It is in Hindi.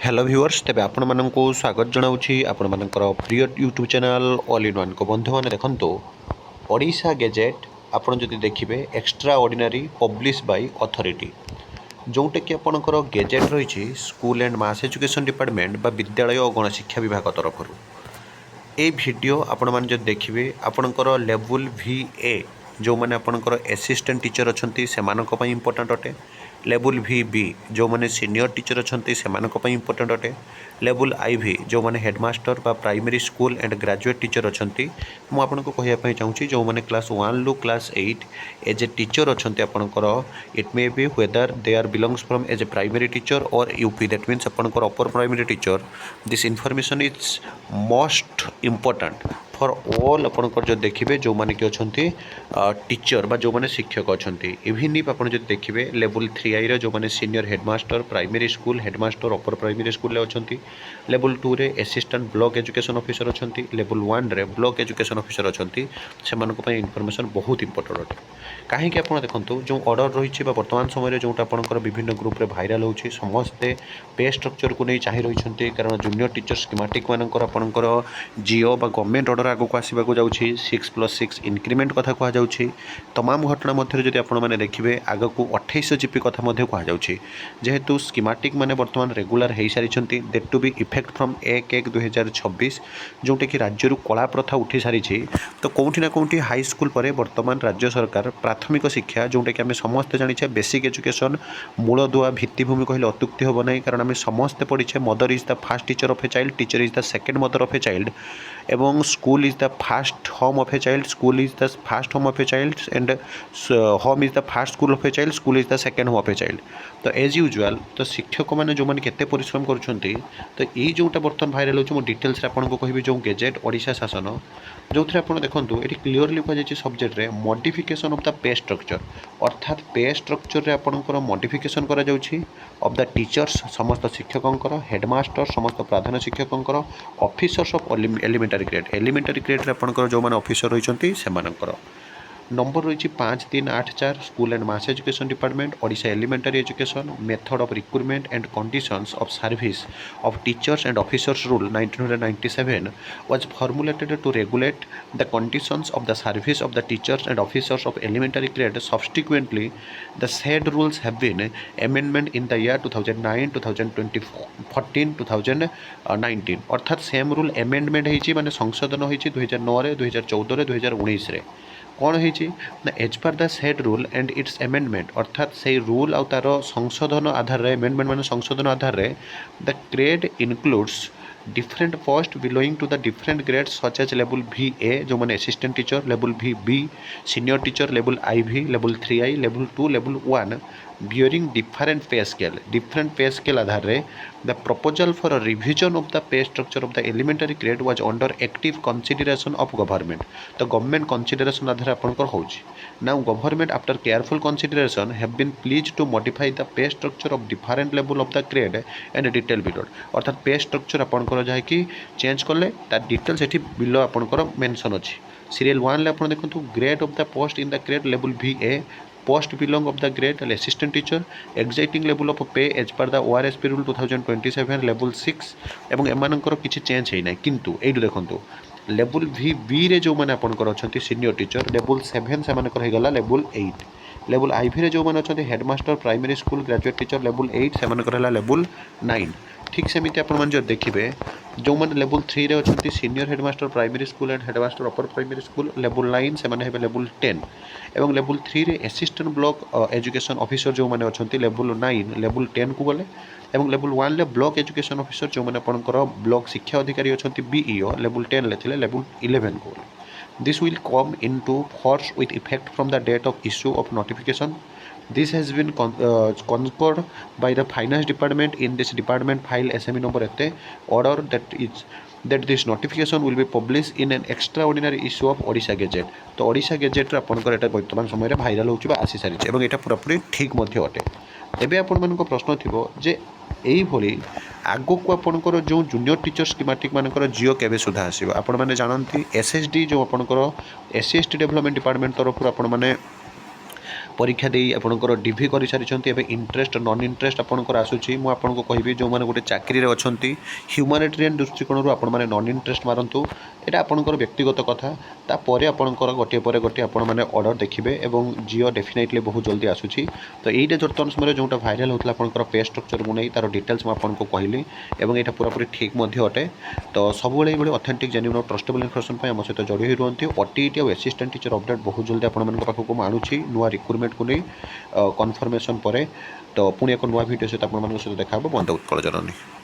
हेलो व्यूअर्स तेज आपण मानक स्वागत जनाऊँगी आपण मानकर प्रिय YouTube channel all in one को बंधु मैंने देखो ओडिशा गेजेट आपड़ जदि देखिए extra ordinary publish by authority जोटा कि आपणकर गेजेट रही school and mass education department बा विद्यालय और गणशिक्षा विभाग तरफ ये वीडियो आपण मैंने जब देखिए आपणकर लेवल VA जो मैंने आपणकर असिस्टेंट टीचर अच्छा से इंपोर्टाट अटे लेवल VB जो मैंने सीनियर टीचर अच्छा से इंपोर्टाट अटे लेवल IV जो मैंने हेडमास्टर बा primary school and graduate teacher अच्छा मुझे कहवाई चाहूँगी जो मैंने क्लास 1 रु क्लास 8 एज ए टीचर अच्छा आपणकर it may be whether they are belongs from as a primary teacher और यूपी दैट मीन्स आपणकर upper primary teacher this information is most important for all आपंकर जो देखिए जो मैंने कि अच्छा टीचर बा जो मैंने शिक्षक अच्छा इवन इफ आप देखिए लेवल 3I जो मैंने senior headmaster primary school headmaster upper primary school अच्छा लेवल 2 रे असिस्टेंट ब्लॉक एजुकेशन ऑफिसर अच्छा लेवल 1 रे ब्लॉक एजुकेशन ऑफिसर अच्छा से इनफॉरमेशन बहुत इंपोर्टेंट अटे कहीं आप देखो जो ऑर्डर रही वर्तमान समय जोटा आपंकर विभिन्न ग्रुप रे भाइराल हो समस्ते पे स्ट्रक्चर को नहीं चाह रही कारण जूनियर टीचर स्कीमेटिक मानकर आपंकर जिओ बा गवर्नमेंट ऑर्डर आगक आसवाक जाऊँगी 6+6 इंक्रीमेंट कथा कहुच्छी तमाम घटना मध्य जब आपने देखिए आगक 28 GP कथा कहुच्छी जेहेतु स्कीमेटिक माने वर्तमान रेगुलर हो सारी that to be effect from 1/1/2026 जोटा कि राज्य कला प्रथा उठी सारी तो कौटी ना कौटी हाई स्कूल पर वर्तमान राज्य सरकार प्राथमिक शिक्षा जोटा कि आम समस्ते जाने बेसिक एजुकेशन मूलदुआ भित्तिभूमि कहले अत्युक्ति हम ना कारण आम समस्ते पढ़ीचे mother is the first teacher of a child teacher is the second mother of a child एवं school is the first home of a child school is the first home of a child and home is the first school of a child school is the second home of a child तो एज यूजुआल तो शिक्षक मैंने जो मैंने केते परिश्रम करुँच तो यही जोटा बर्तमान भाइराल हो डिटेल्स आपको कहबी जो गेजेट ओडिशा शासन जो थे आप देखो ये क्लीयरली कहुई सब्जेक्ट रे modification of the pay structure अर्थात पे स्ट्रक्चर रे आपणकर मॉडिफिकेशन करा जाउछि ऑफ द टीचर्स समस्त शिक्षकों हेडमास्टर समस्त प्रधान शिक्षकों ऑफिसर्स ऑफ एलिमेंटरी ग्रेड आपणकर जो मैंने ऑफिसर रही से नंबर रही 5384 school and mass education department Odisha elementary education method of recruitment and conditions of service of teachers and officers rule 1997 was formulated to regulate the conditions of the service of the teachers and officers of elementary grade. Subsequently the said rules have been amendment in the year 2009 2014 2019 अर्थात सेम रूल एमेंडमेंट होती माने संशोधन होती 2009 2014 2019 कौन होती ना as per the said rule and its amendment अर्थात से रूल आउ तार संशोधन आधार एमेंडमेंट मान संशोधन आधार the grade includes different post belonging to the different grades such as level VA जो मैंने assistant teacher level VB senior teacher level IV level 3I level 2 level 1 bearing different pay scale आधार the proposal for revision of the pay structure of the elementary grade was under active consideration of government तो गवर्नमेंट कंसिडरेशन आधार आपंकर हो now government after careful consideration have been please to modify the pay structure of different level of the grade and detail below अर्थात पे स्ट्रक्चर आपंकर जहाँकि चेंज कले तार डिटेल्स ये बिलो आपंकर मेंशन अच्छी सीरियल 1 आप देखो grade of the post in the grade level VA post belong of the grade assistant teacher existing level of pay as per the ORSP rule 2027 level 6 एवं एमानकर किसी चेंज होना किंतु ये देखो लेवल VB रे जो मैंने आपंकर अच्छा सीनियर टीचर लेवल 7 से होगा लेवल 8 लेवल IV रे जो मैंने अच्छा headmaster primary school graduate teacher level 8 से लेवल 9 ठीक सेमती आप देखिए जो मैंने लेवल 3 रे अच्छा senior headmaster primary school and headmaster upper primary school level 9 से लेवल 10 एवं लेवल 3 रे असिस्टेंट ब्लॉक एजुकेशन ऑफिसर जो मैंने अच्छा लेवल 9 लेवल 10 को गले एवं लेवल 1 ले ब्लॉक एजुकेशन ऑफिसर जो मैंने आपंकर ब्लॉक शिक्षा अधिकारी अच्छा BEO लेवल 10 ले लेवल 11 को गले This will come into force with effect from the date of issue of notification. This has been concurred by the finance department in this department file SME number एते order that this notification will be published in an extraordinary issue of Odisha Gazette. तो Odisha Gazette आपंकर एटा वर्तमान समय भाइराल होउछि आसी सारी एवं एटा पूरापूरी ठीक मध्य अटे एबे आपण प्रश्न थिबो जे यही भली आगक आपंकर जो जूनियर टीचर स्कीमेटिक मानकर जिओ केबे सुधा आसो आपण मैंने जानती SSD जो आपंकर SC ST डेवलपमेंट डिपार्टमेंट तरफ आपण मैंने परीक्षा दे आपंकर डिभि कर सारी एवं इंटरेस्ट नॉन इंटरेस्ट आपंकर आसूसी मुझे आपको कहबी जो मैंने गोटे चाकरी अच्छा ह्यूमानिटेरियन दृष्टिकोण आपण मैंने नॉन इंटरेस्ट मारतु यहाँ आपंकर व्यक्तिगत कथा तापर आपंकर गोटे पर गोटे आपण मैंने ऑर्डर देखिए और जियो डेफिनेटली बहुत जल्दी आसूसी तो यहीटा बर्तमान समय जोटा भाइराल होता आपंकर पे स्ट्रक्चर को नहीं तार डिटेल्स मुझे आपको कहली और यहाँ पूरापूरी ठीक अटे तो सब ये ऑथेंटिक जेन्युइन और ट्रस्टेबल इनफॉरमेशन आम सहित जोड़ी हो रुहति ओटीईटी और असिस्टेंट टीचर अपडेट बहुत जल्दी आपण पाखक आणुची नुआ रिक्रुटमेंट को नहीं कन्फर्मेशन पर तो पुणी एक नुआ भिडियो सहित आप सहित देखा बंद उत्कल जननी।